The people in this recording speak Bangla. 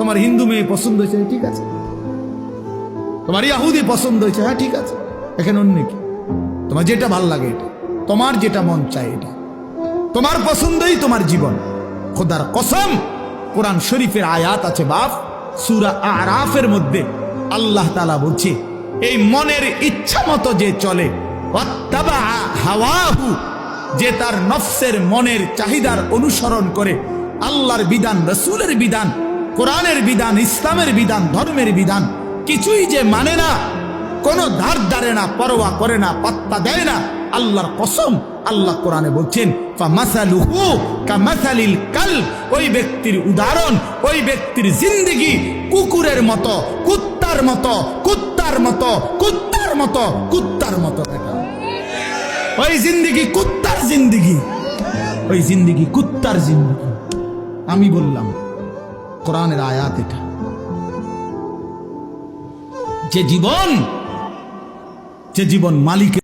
তোমার হিন্দু মেয়ে পছন্দ হয়েছে, ঠিক আছে। তোমার ইহুদি পছন্দ হয়েছে, হ্যাঁ ঠিক আছে। এখানে অন্য কি? তোমার যেটা ভাল লাগে এটা, তোমার যেটা মন চায় এটা, তোমার পছন্দই তোমার জীবন। খোদার কসম, কোরআন শরীফের আয়াত আছে বাপ, সূরা আরাফের মধ্যে আল্লাহ তাআলা বলছে, এই মনের ইচ্ছা মতো যে চলে, ওয়াত্তাবা হাওয়াহু, যে তার নফসের মনের চাহিদার অনুসরণ করে, আল্লাহর বিধান, রাসূলের বিধান, কোরআনের বিধান, ইসলামের বিধান, ধর্মের বিধান কিছুই যে মানে না, কোনো ধার ধারে না, পরোয়া করে না, পাত্তা দেয় না, আল্লাহর কসম, আল্লাহ কোরআনে বলছেন ফামাসালুহু কামাসালিল কালব, ওই ব্যক্তির উদাহরণ, ওই ব্যক্তির জিন্দেগি কুকুরের মতো, কুত্তার মতো, কুত্তার মতো, কুত্তার মতো, কুত্তার মতো। ওই জিন্দেগি কুত্তার জিন্দেগি, ওই জিন্দেগি কুত্তার জিন্দেগি। আমি বললাম কোরআনের আয়াত এটা। যে জীবন মালিকের